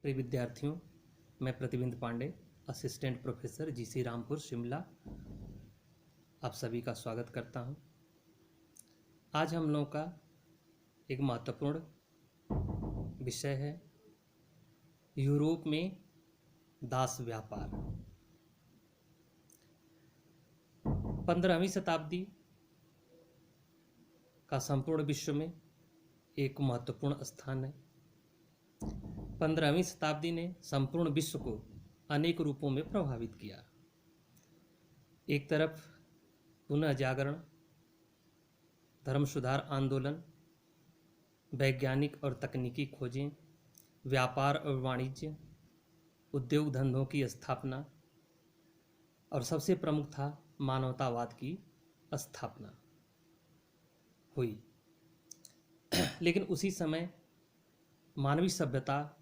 प्रिय विद्यार्थियों, मैं Pratibimb Pandey, assistant professor GC Rampur Shimla, आप सभी का स्वागत करता हूं। आज हम लोगों का एक महत्वपूर्ण विषय है यूरोप में दास व्यापार। 15वीं शताब्दी का संपूर्ण विश्व में एक महत्वपूर्ण स्थान है। 15वीं शताब्दी ने संपूर्ण विश्व को अनेक रूपों में प्रभावित किया। एक तरफ पुनः जागरण, धर्म सुधार आंदोलन, वैज्ञानिक और तकनीकी खोजें, व्यापार और वाणिज्य, उद्योग धंधों की स्थापना और सबसे प्रमुख था मानवतावाद की स्थापना हुई। लेकिन उसी समय मानवीय सभ्यता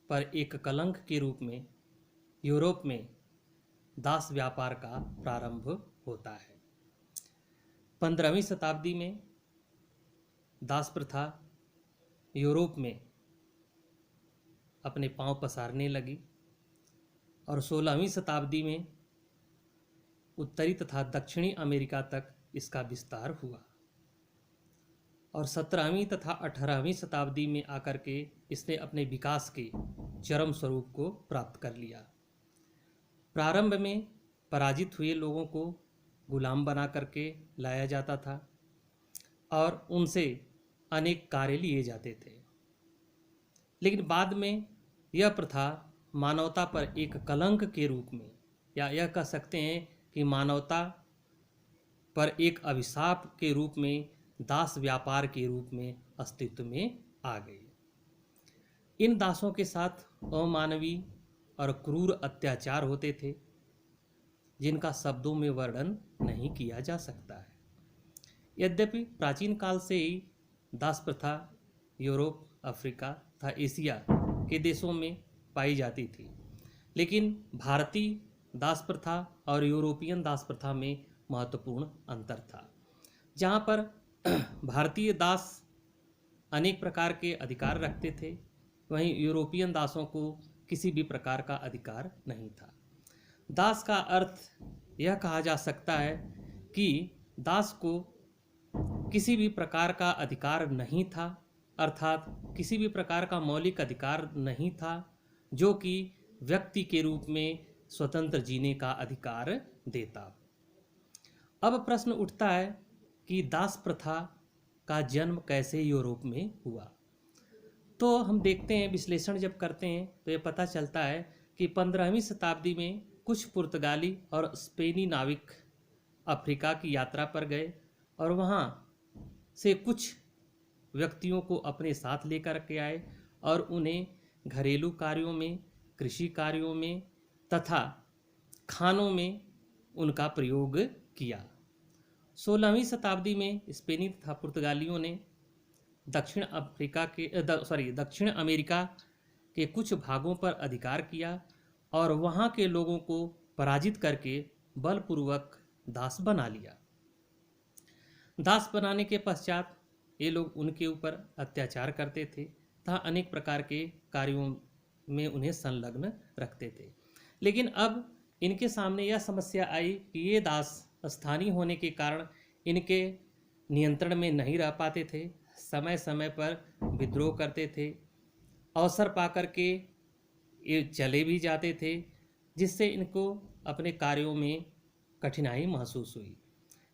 पर एक कलंक के रूप में यूरोप में दास व्यापार का प्रारंभ होता है। 15वीं शताब्दी में दास प्रथा यूरोप में अपने पांव पसारने लगी और 16वीं शताब्दी में उत्तरी तथा दक्षिणी अमेरिका तक इसका विस्तार हुआ और 17वीं तथा 18वीं शताब्दी में आकर के इसने अपने विकास के चरम स्वरूप को प्राप्त कर लिया। प्रारंभ में पराजित हुए लोगों को गुलाम बना करके लाया जाता था और उनसे अनेक कार्य लिए जाते थे, लेकिन बाद में यह प्रथा मानवता पर एक कलंक के रूप में, या यह कह सकते हैं कि मानवता पर एक अभिशाप के रूप में, दास व्यापार के रूप में अस्तित्व में आ गई। इन दासों के साथ अमानवीय और क्रूर अत्याचार होते थे जिनका शब्दों में वर्णन नहीं किया जा सकता है। यद्यपि प्राचीन काल से ही दास प्रथा यूरोप, अफ्रीका तथा एशिया के देशों में पाई जाती थी, लेकिन भारतीय दास प्रथा और यूरोपियन दास प्रथा में महत्वपूर्ण अंतर था। जहाँ पर भारतीय दास अनेक प्रकार के अधिकार रखते थे, वहीं यूरोपियन दासों को किसी भी प्रकार का अधिकार नहीं था। दास का अर्थ यह कहा जा सकता है कि दास को किसी भी प्रकार का अधिकार नहीं था, अर्थात किसी भी प्रकार का मौलिक अधिकार नहीं था जो कि व्यक्ति के रूप में स्वतंत्र जीने का अधिकार देता। अब प्रश्न उठता है कि दास प्रथा का जन्म कैसे यूरोप में हुआ। तो हम देखते हैं, विश्लेषण जब करते हैं तो ये पता चलता है कि 15वीं शताब्दी में कुछ पुर्तगाली और स्पेनी नाविक अफ्रीका की यात्रा पर गए और वहाँ से कुछ व्यक्तियों को अपने साथ लेकर के आए और उन्हें घरेलू कार्यों में, कृषि कार्यों में तथा खानों में उनका प्रयोग किया। 16वीं शताब्दी में स्पेनी तथा पुर्तगालियों ने दक्षिण अमेरिका के कुछ भागों पर अधिकार किया और वहाँ के लोगों को पराजित करके बलपूर्वक दास बना लिया। दास बनाने के पश्चात ये लोग उनके ऊपर अत्याचार करते थे तथा अनेक प्रकार के कार्यों में उन्हें संलग्न रखते थे। लेकिन अब इनके सामने यह समस्या आई कि ये दास स्थानीय होने के कारण इनके नियंत्रण में नहीं रह पाते थे, समय समय पर विद्रोह करते थे, अवसर पाकर के ये चले भी जाते थे, जिससे इनको अपने कार्यों में कठिनाई महसूस हुई।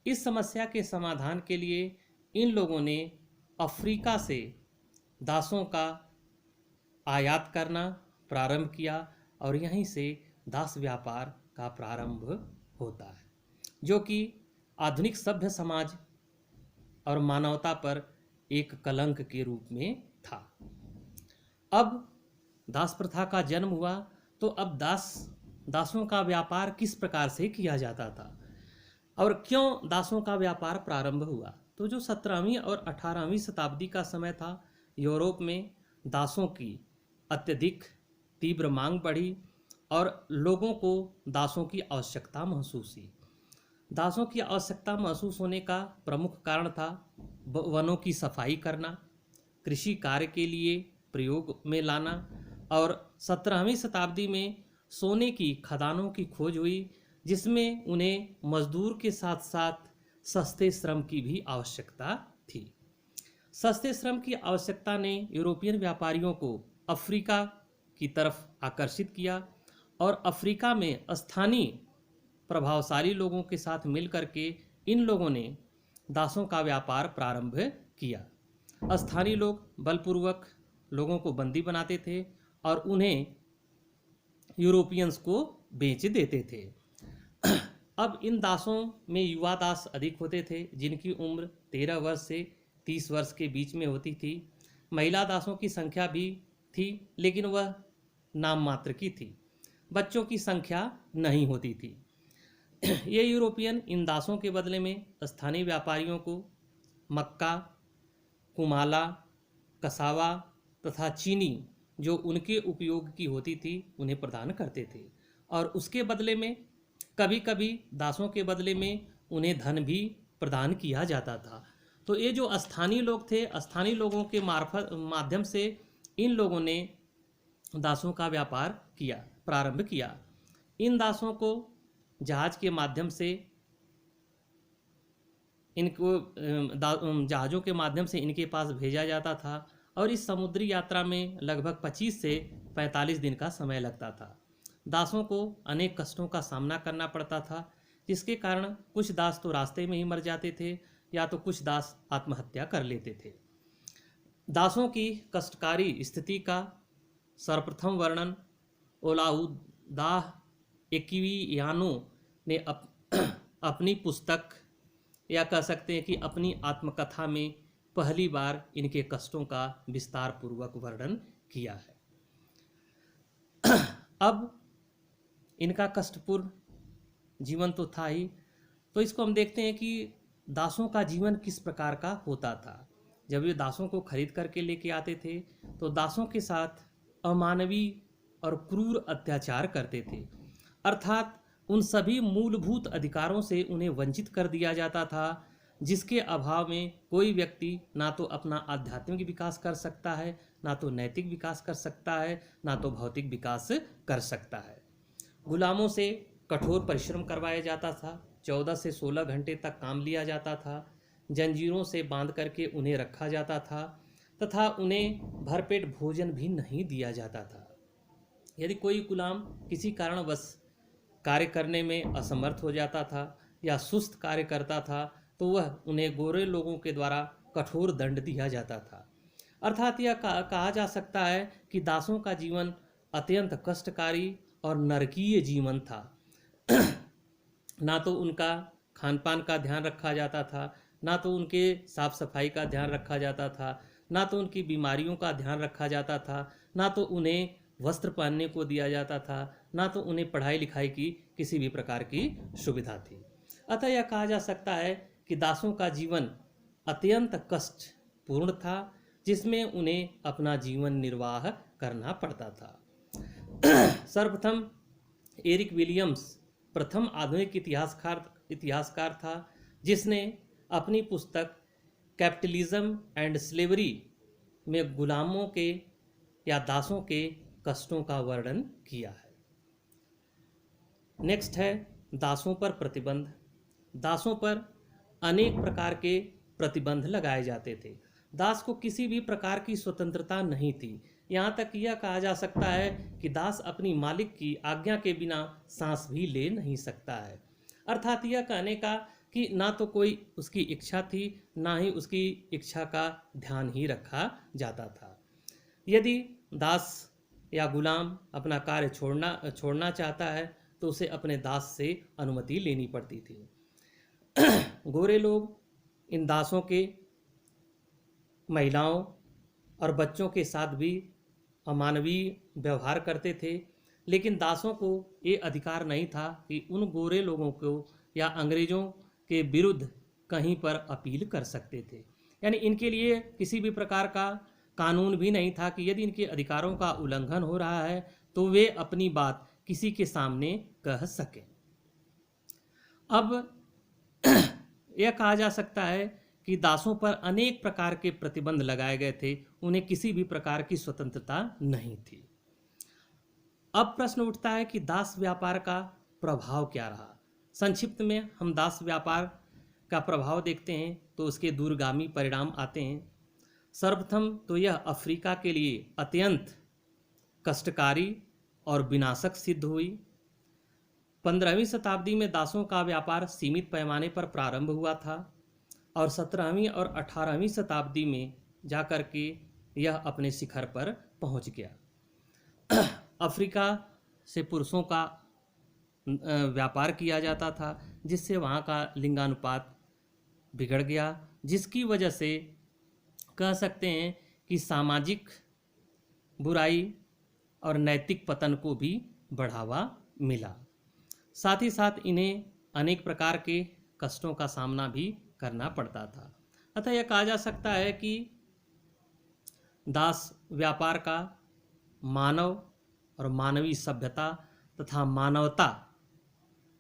इस समस्या के समाधान के लिए इन लोगों ने अफ्रीका से दासों का आयात करना प्रारंभ किया और यहीं से दास व्यापार का प्रारंभ होता है, जो कि आधुनिक सभ्य समाज और मानवता पर एक कलंक के रूप में था। अब दास प्रथा का जन्म हुआ तो अब दासों का व्यापार किस प्रकार से किया जाता था और क्यों दासों का व्यापार प्रारंभ हुआ। तो जो 17वीं और 18वीं शताब्दी का समय था, यूरोप में दासों की अत्यधिक तीव्र मांग बढ़ी और लोगों को दासों की आवश्यकता महसूस हुई। दासों की आवश्यकता महसूस होने का प्रमुख कारण था वनों की सफाई करना, कृषि कार्य के लिए प्रयोग में लाना और 17वीं शताब्दी में सोने की खदानों की खोज हुई, जिसमें उन्हें मजदूर के साथ साथ सस्ते श्रम की भी आवश्यकता थी। सस्ते श्रम की आवश्यकता ने यूरोपियन व्यापारियों को अफ्रीका की तरफ आकर्षित किया और अफ्रीका में स्थानीय प्रभावशाली लोगों के साथ मिलकर के इन लोगों ने दासों का व्यापार प्रारंभ किया। स्थानीय लोग बलपूर्वक लोगों को बंदी बनाते थे और उन्हें यूरोपियंस को बेच देते थे। अब इन दासों में युवा दास अधिक होते थे, जिनकी उम्र 13 वर्ष से 30 वर्ष के बीच में होती थी। महिला दासों की संख्या भी थी, लेकिन वह नाम मात्र की थी। बच्चों की संख्या नहीं होती थी। ये यूरोपियन इन दासों के बदले में स्थानीय व्यापारियों को मक्का, कुमाला, कसावा तथा चीनी जो उनके उपयोग की होती थी उन्हें प्रदान करते थे, और उसके बदले में कभी कभी दासों के बदले में उन्हें धन भी प्रदान किया जाता था। तो ये जो स्थानीय लोग थे, स्थानीय लोगों के माध्यम से इन लोगों ने दासों का व्यापार प्रारंभ किया। इन दासों को जहाज के माध्यम से जहाज़ों के माध्यम से इनके पास भेजा जाता था, और इस समुद्री यात्रा में लगभग 25 से 45 दिन का समय लगता था। दासों को अनेक कष्टों का सामना करना पड़ता था, जिसके कारण कुछ दास तो रास्ते में ही मर जाते थे, या तो कुछ दास आत्महत्या कर लेते थे। दासों की कष्टकारी स्थिति का सर्वप्रथम वर्णन ओलाउदाह एक्वियानो ने अपनी पुस्तक, या कह सकते हैं कि अपनी आत्मकथा में पहली बार इनके कष्टों का विस्तार पूर्वक वर्णन किया है। अब इनका कष्टपूर्ण जीवन तो था ही, तो इसको हम देखते हैं कि दासों का जीवन किस प्रकार का होता था। जब ये दासों को खरीद करके लेके आते थे तो दासों के साथ अमानवीय और क्रूर अत्याचार करते थे, अर्थात उन सभी मूलभूत अधिकारों से उन्हें वंचित कर दिया जाता था, जिसके अभाव में कोई व्यक्ति ना तो अपना आध्यात्मिक विकास कर सकता है, ना तो नैतिक विकास कर सकता है, ना तो भौतिक विकास कर सकता है। गुलामों से कठोर परिश्रम करवाया जाता था, 14 से 16 घंटे तक काम लिया जाता था, जंजीरों से बांध करके उन्हें रखा जाता था तथा उन्हें भरपेट भोजन भी नहीं दिया जाता था। यदि कोई गुलाम किसी कारणवश कार्य करने में असमर्थ हो जाता था या सुस्त कार्य करता था, तो वह उन्हें गोरे लोगों के द्वारा कठोर दंड दिया जाता था। अर्थात यह कहा जा सकता है कि दासों का जीवन अत्यंत कष्टकारी और नरकीय जीवन था। ना तो उनका खान पान का ध्यान रखा जाता था, ना तो उनके साफ सफाई का ध्यान रखा जाता था, ना तो उनकी बीमारियों का ध्यान रखा जाता था, ना तो उन्हें वस्त्र पहनने को दिया जाता था, ना तो उन्हें पढ़ाई लिखाई की किसी भी प्रकार की सुविधा थी। अतः यह कहा जा सकता है कि दासों का जीवन अत्यंत कष्टपूर्ण था, जिसमें उन्हें अपना जीवन निर्वाह करना पड़ता था। सर्वप्रथम एरिक विलियम्स प्रथम आधुनिक इतिहासकार था, जिसने अपनी पुस्तक कैपिटलिज्म एंड स्लेवरी में गुलामों के या दासों के कष्टों का वर्णन किया है। नेक्स्ट है दासों पर प्रतिबंध। दासों पर अनेक प्रकार के प्रतिबंध लगाए जाते थे। दास को किसी भी प्रकार की स्वतंत्रता नहीं थी। यहाँ तक यह कहा जा सकता है कि दास अपनी मालिक की आज्ञा के बिना सांस भी ले नहीं सकता है। अर्थात यह कहने का कि ना तो कोई उसकी इच्छा थी, ना ही उसकी इच्छा का ध्यान ही रखा जाता था। यदि दास या गुलाम अपना कार्य छोड़ना चाहता है तो उसे अपने दास से अनुमति लेनी पड़ती थी। गोरे लोग इन दासों के महिलाओं और बच्चों के साथ भी अमानवीय व्यवहार करते थे, लेकिन दासों को ये अधिकार नहीं था कि उन गोरे लोगों को या अंग्रेजों के विरुद्ध कहीं पर अपील कर सकते थे। यानी इनके लिए किसी भी प्रकार का कानून भी नहीं था कि यदि इनके अधिकारों का उल्लंघन हो रहा है तो वे अपनी बात किसी के सामने कह सकें। अब यह कहा जा सकता है कि दासों पर अनेक प्रकार के प्रतिबंध लगाए गए थे, उन्हें किसी भी प्रकार की स्वतंत्रता नहीं थी। अब प्रश्न उठता है कि दास व्यापार का प्रभाव क्या रहा। संक्षिप्त में हम दास व्यापार का प्रभाव देखते हैं तो उसके दूरगामी परिणाम आते हैं। सर्वप्रथम तो यह अफ्रीका के लिए अत्यंत कष्टकारी और विनाशक सिद्ध हुई। 15वीं शताब्दी में दासों का व्यापार सीमित पैमाने पर प्रारंभ हुआ था और 17वीं और 18वीं शताब्दी में जाकर के यह अपने शिखर पर पहुंच गया। अफ्रीका से पुरुषों का व्यापार किया जाता था, जिससे वहाँ का लिंगानुपात बिगड़ गया, जिसकी वजह से कह सकते हैं कि सामाजिक बुराई और नैतिक पतन को भी बढ़ावा मिला। साथ ही साथ इन्हें अनेक प्रकार के कष्टों का सामना भी करना पड़ता था। अतः यह कहा जा सकता है कि दास व्यापार का मानव और मानवीय सभ्यता तथा मानवता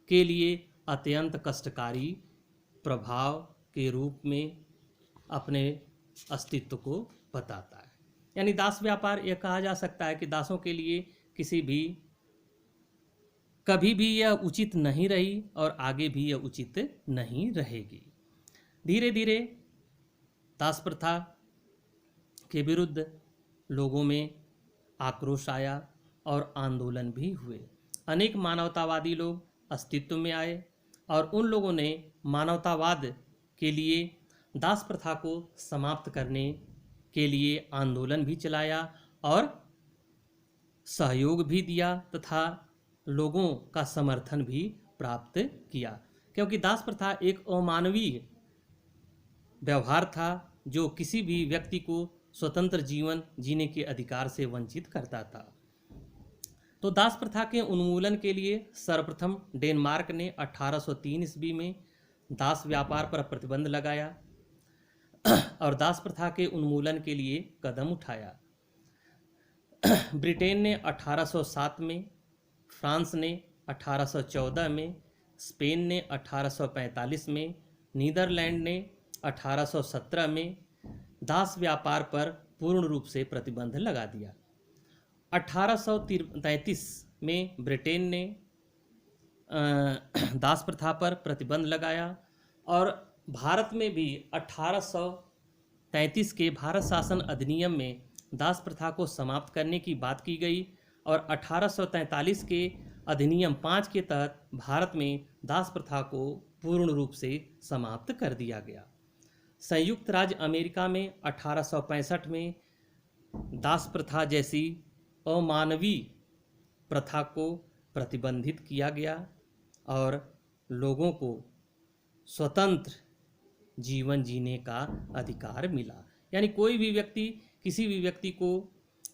के लिए अत्यंत कष्टकारी प्रभाव के रूप में अपने अस्तित्व को बताता है। यानी दास व्यापार यह कहा जा सकता है कि दासों के लिए कभी भी यह उचित नहीं रही और आगे भी यह उचित नहीं रहेगी। धीरे धीरे दास प्रथा के विरुद्ध लोगों में आक्रोश आया और आंदोलन भी हुए। अनेक मानवतावादी लोग अस्तित्व में आए और उन लोगों ने मानवतावाद के लिए दास प्रथा को समाप्त करने के लिए आंदोलन भी चलाया और सहयोग भी दिया तथा लोगों का समर्थन भी प्राप्त किया, क्योंकि दास प्रथा एक अमानवीय व्यवहार था जो किसी भी व्यक्ति को स्वतंत्र जीवन जीने के अधिकार से वंचित करता था। तो दास प्रथा के उन्मूलन के लिए सर्वप्रथम डेनमार्क ने 1803 ईस्वी में दास व्यापार पर प्रतिबंध लगाया और दास प्रथा के उन्मूलन के लिए कदम उठाया। ब्रिटेन ने 1807 में, फ्रांस ने 1814 में, स्पेन ने 1845 में, नीदरलैंड ने 1817 में दास व्यापार पर पूर्ण रूप से प्रतिबंध लगा दिया। 1833 में ब्रिटेन ने दास प्रथा पर प्रतिबंध लगाया और भारत में भी 1833 के भारत शासन अधिनियम में दास प्रथा को समाप्त करने की बात की गई और 1843 के अधिनियम 5 के तहत भारत में दास प्रथा को पूर्ण रूप से समाप्त कर दिया गया। संयुक्त राज्य अमेरिका में 1865 में दास प्रथा जैसी अमानवीय प्रथा को प्रतिबंधित किया गया और लोगों को स्वतंत्र जीवन जीने का अधिकार मिला। यानी कोई भी व्यक्ति किसी भी व्यक्ति को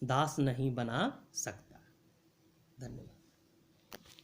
दास नहीं बना सकता। धन्यवाद।